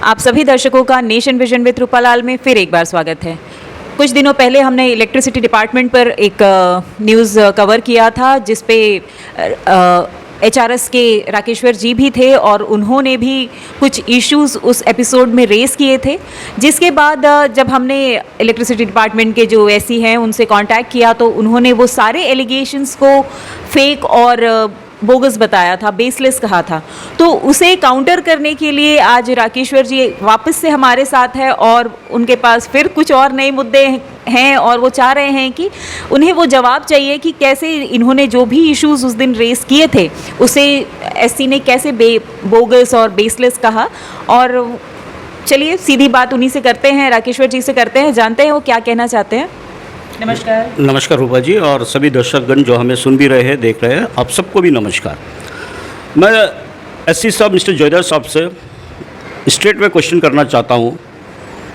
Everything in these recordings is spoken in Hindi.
आप सभी दर्शकों का नेशन विजन विद रूपालाल में फिर एक बार स्वागत है। कुछ दिनों पहले हमने इलेक्ट्रिसिटी डिपार्टमेंट पर एक न्यूज़ कवर किया था जिस पे एचआरएस के राकेश्वर जी भी थे और उन्होंने भी कुछ इश्यूज उस एपिसोड में रेस किए थे, जिसके बाद जब हमने इलेक्ट्रिसिटी डिपार्टमेंट के जो एसी हैं उनसे कांटेक्ट किया तो उन्होंने वो सारे एलिगेशंस को फेक और बोगस बताया था, बेसलेस कहा था। तो उसे काउंटर करने के लिए आज राकेश्वर जी वापस से हमारे साथ है और उनके पास फिर कुछ और नए मुद्दे हैं और वो चाह रहे हैं कि उन्हें वो जवाब चाहिए कि कैसे इन्होंने जो भी इश्यूज उस दिन रेस किए थे उसे एससी ने कैसे बोगस और बेसलेस कहा। और चलिए सीधी बात उन्हीं से करते हैं, राकेश्वर जी से करते हैं, जानते हैं वो क्या कहना चाहते हैं। नमस्कार। नमस्कार रूपा जी और सभी दर्शकगण जो हमें सुन भी रहे हैं, देख रहे हैं, आप सबको भी नमस्कार। मैं एससी साहब मिस्टर जयदर साहब से स्ट्रेट वे क्वेश्चन करना चाहता हूँ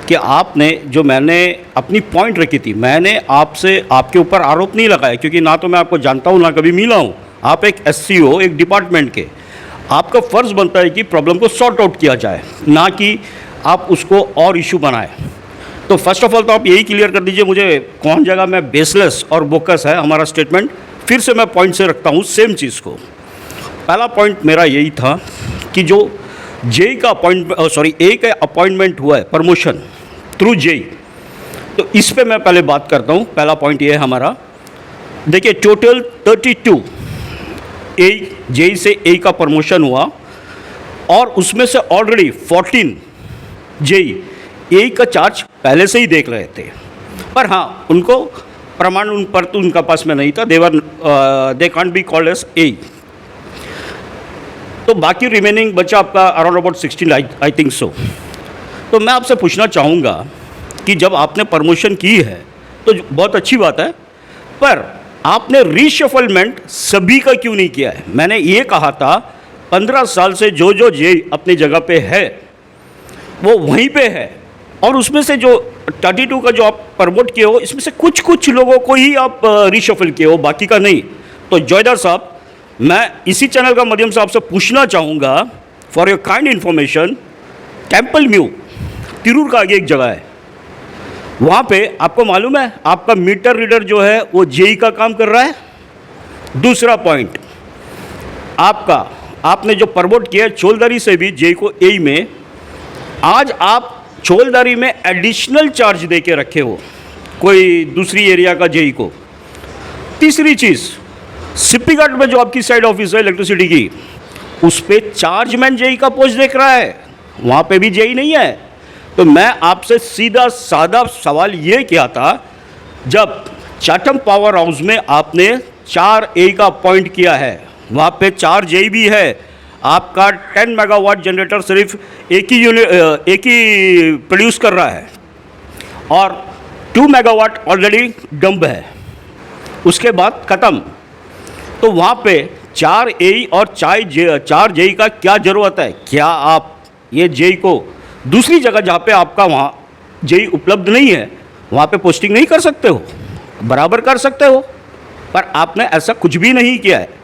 कि आपने जो मैंने अपनी पॉइंट रखी थी, मैंने आपसे आपके ऊपर आरोप नहीं लगाया क्योंकि ना तो मैं आपको जानता हूँ ना कभी मिला हूँ। आप एक एससी हो, एक डिपार्टमेंट के, आपका फ़र्ज़ बनता है कि प्रॉब्लम को सॉर्ट आउट किया जाए, ना कि आप उसको और इशू बनाएं। तो फर्स्ट ऑफ ऑल तो आप यही क्लियर कर दीजिए मुझे कौन जगह में बेसलेस और बोकस है हमारा स्टेटमेंट। फिर से मैं पॉइंट से रखता हूँ सेम चीज़ को। पहला पॉइंट मेरा यही था कि जो जेई का अपॉइंटमेंट हुआ है प्रमोशन थ्रू जेई, तो इस पे मैं पहले बात करता हूँ। पहला पॉइंट ये है हमारा, देखिए टोटल 32 जेई से ए का प्रमोशन हुआ और उसमें से ऑलरेडी 14 जेई ए का चार्ज पहले से ही देख रहे थे, पर हाँ उनको प्रमाण उन पर तो उनका पास में नहीं था, they can't be called as A. तो बाकी रिमेनिंग बचा आपका around about 16 I think so. तो मैं आपसे पूछना चाहूँगा कि जब आपने प्रमोशन की है तो बहुत अच्छी बात है, पर आपने रीशफलमेंट सभी का क्यों नहीं किया है? मैंने ये कहा था 15 साल से जो जे अपनी जगह पे है वो वहीं पे है और उसमें से जो 32 का जो आप प्रमोट किए हो इसमें से कुछ लोगों को ही आप रीशफल किए हो, बाकी का नहीं। तो जयदर साहब, मैं इसी चैनल का माध्यम से आपसे पूछना चाहूँगा फॉर योर काइंड इन्फॉर्मेशन, कैंपल म्यू तिरूर का आगे एक जगह है, वहाँ पे आपको मालूम है आपका मीटर रीडर जो है वो जेई का काम कर रहा है। दूसरा पॉइंट, आपने जो प्रमोट किया है चोलदारी से भी जेई को ए में, आज आप चोलदारी में एडिशनल चार्ज दे के रखे हो कोई दूसरी एरिया का जेई को। तीसरी चीज़, सिप्पी घाट में जो आपकी साइड ऑफिस है इलेक्ट्रिसिटी की, उस पर चार्जमैन जेई का पोस्ट देख रहा है, वहाँ पे भी जेई नहीं है। तो मैं आपसे सीधा सादा सवाल ये किया था, जब चाटम पावर हाउस में आपने 4 ए का अपॉइंट किया है, वहाँ पे 4 जेई भी है, आपका 10 मेगावाट जनरेटर सिर्फ एक ही प्रोड्यूस कर रहा है और 2 मेगावाट ऑलरेडी डंप है, उसके बाद ख़त्म। तो वहाँ पे 4 ए और 4 जेई का क्या ज़रूरत है? क्या आप ये जेई को दूसरी जगह जहाँ पे आपका वहाँ जेई उपलब्ध नहीं है वहाँ पे पोस्टिंग नहीं कर सकते हो? बराबर कर सकते हो, पर आपने ऐसा कुछ भी नहीं किया है।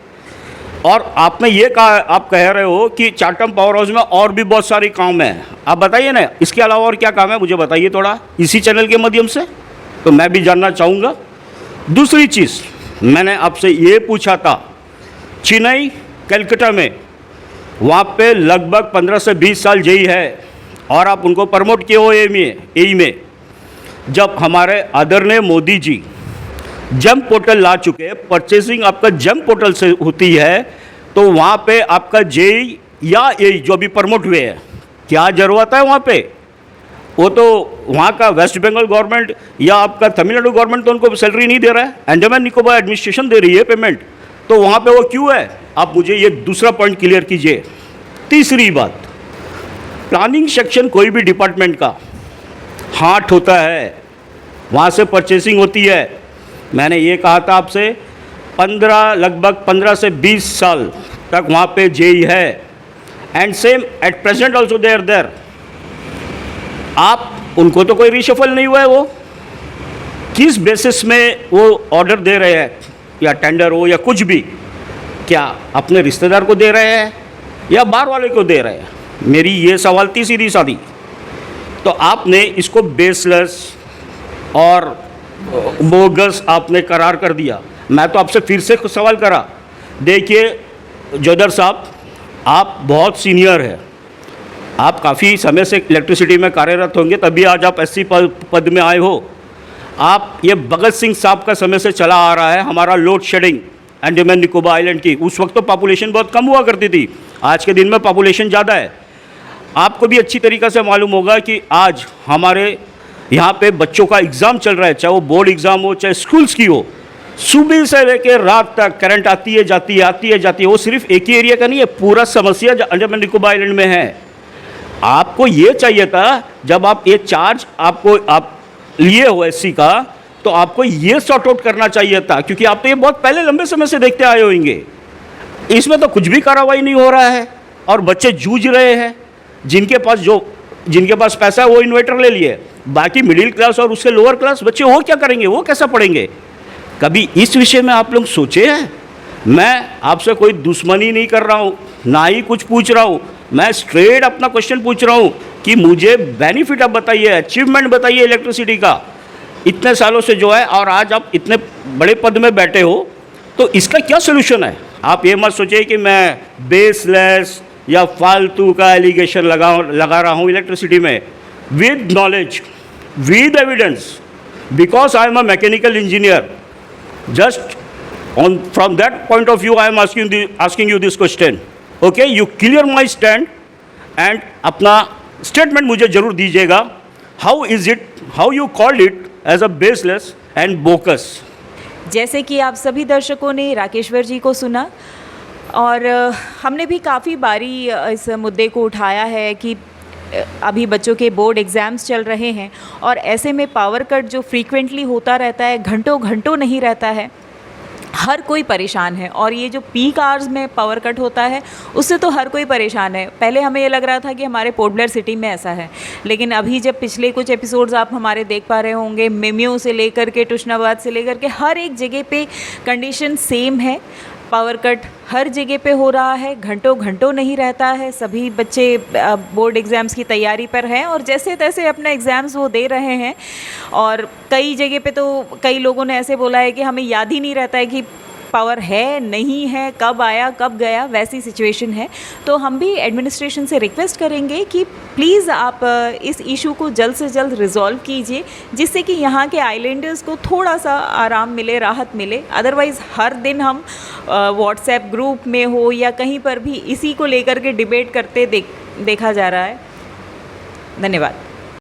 और आपने ये कहा, आप कह रहे हो कि चाटम पावर हाउस में और भी बहुत सारी काम है, आप बताइए ना इसके अलावा और क्या काम है, मुझे बताइए थोड़ा इसी चैनल के माध्यम से, तो मैं भी जानना चाहूँगा। दूसरी चीज़ मैंने आपसे ये पूछा था, चेन्नई कलकत्ता में वहाँ पे लगभग 15 से 20 साल जेई है और आप उनको प्रमोट किए हो ए में। जब हमारे आदरणीय मोदी जी जम पोर्टल ला चुके, परचेसिंग आपका जम पोर्टल से होती है, तो वहाँ पे आपका जेई या ए जो अभी प्रमोट हुए हैं, क्या ज़रूरत है वहाँ पे? वो तो वहाँ का वेस्ट बंगाल गवर्नमेंट या आपका तमिलनाडु गवर्नमेंट तो उनको सैलरी नहीं दे रहा है, अंडमान निकोबार एडमिनिस्ट्रेशन दे रही है पेमेंट, तो वहाँ पे वो क्यों है? आप मुझे ये दूसरा पॉइंट क्लियर कीजिए। तीसरी बात, प्लानिंग सेक्शन कोई भी डिपार्टमेंट का हार्ट होता है, वहाँ से परचेसिंग होती है। मैंने ये कहा था आपसे लगभग 15 से 20 साल तक वहाँ पे जेई है and same at present also there. आप उनको तो कोई रिशफल नहीं हुआ है, वो किस बेसिस में वो ऑर्डर दे रहे हैं या टेंडर हो या कुछ भी, क्या अपने रिश्तेदार को दे रहे हैं या बाहर वाले को दे रहे हैं? मेरी ये सवाल थी सीधी सादी। तो आपने इसको बेसलेस और बोगस आपने करार कर दिया। मैं तो आपसे फिर से सवाल करा, देखिए जोधर साहब, आप बहुत सीनियर हैं, आप काफ़ी समय से इलेक्ट्रिसिटी में कार्यरत होंगे, तभी आज आप एससी पद में आए हो। आप ये भगत सिंह साहब का समय से चला आ रहा है हमारा load shedding Andaman Nicobar island की। उस वक्त तो पॉपुलेशन बहुत कम हुआ करती थी, आज के दिन में पॉपुलेशन ज़्यादा है। आपको भी अच्छी तरीक़े से मालूम होगा कि आज हमारे यहाँ पे बच्चों का एग्ज़ाम चल रहा है, चाहे वो बोर्ड एग्ज़ाम हो चाहे स्कूल्स की हो, सुबह से लेकर रात तक करंट आती है जाती है। वो सिर्फ एक ही एरिया का नहीं है, पूरा समस्या अंडमान निकोबार आइलैंड में है। आपको ये चाहिए था, जब आप ये चार्ज आप लिए हो एससी का, तो आपको ये सॉर्ट आउट करना चाहिए था, क्योंकि आप तो ये बहुत पहले लंबे समय से देखते आए होंगे। इसमें तो कुछ भी कार्रवाई नहीं हो रहा है और बच्चे जूझ रहे हैं। जिनके पास पैसा है वो इन्वर्टर ले लिए, बाकी मिडिल क्लास और उससे लोअर क्लास बच्चे वो क्या करेंगे, वो कैसा पढ़ेंगे? कभी इस विषय में आप लोग सोचे हैं? मैं आपसे कोई दुश्मनी नहीं कर रहा हूँ, ना ही कुछ पूछ रहा हूँ, मैं स्ट्रेट अपना क्वेश्चन पूछ रहा हूँ कि मुझे बेनिफिट आप बताइए, अचीवमेंट बताइए इलेक्ट्रिसिटी का इतने सालों से जो है, और आज आप इतने बड़े पद में बैठे हो, तो इसका क्या सोल्यूशन है? आप ये मत सोचिए कि मैं बेसलेस या फालतू का एलिगेशन लगा रहा हूँ इलेक्ट्रिसिटी में। With knowledge, with evidence, because I am a mechanical engineer, just from that point of view I am asking you this question. Okay, you clear my stand and अपना statement मुझे जरूर दीजिएगा। How you called it as a baseless and bogus? जैसे कि आप सभी दर्शकों ने राकेश्वर जी को सुना, और हमने भी काफ़ी बारी इस मुद्दे को उठाया है कि अभी बच्चों के बोर्ड एग्ज़ाम्स चल रहे हैं और ऐसे में पावर कट जो फ्रीक्वेंटली होता रहता है, घंटों घंटों नहीं रहता है, हर कोई परेशान है। और ये जो पीक आवर्स में पावर कट होता है उससे तो हर कोई परेशान है। पहले हमें ये लग रहा था कि हमारे पोर्ट ब्लेयर सिटी में ऐसा है, लेकिन अभी जब पिछले कुछ एपिसोड्स आप हमारे देख पा रहे होंगे, मेम्यू से लेकर के तुष्णाबाद से लेकर के हर एक जगह पे कंडीशन सेम है। पावर कट हर जगह पे हो रहा है, घंटों घंटों नहीं रहता है। सभी बच्चे बोर्ड एग्ज़ाम्स की तैयारी पर हैं और जैसे तैसे अपने एग्ज़ाम्स वो दे रहे हैं। और कई जगह पे तो कई लोगों ने ऐसे बोला है कि हमें याद ही नहीं रहता है कि पावर है नहीं है, कब आया कब गया, वैसी सिचुएशन है। तो हम भी एडमिनिस्ट्रेशन से रिक्वेस्ट करेंगे कि प्लीज़ आप इस इशू को जल्द से जल्द रिजॉल्व कीजिए, जिससे कि यहाँ के आइलैंडर्स को थोड़ा सा आराम मिले, राहत मिले। अदरवाइज़ हर दिन हम व्हाट्सएप ग्रुप में हो या कहीं पर भी इसी को लेकर के डिबेट करते देखा जा रहा है। धन्यवाद।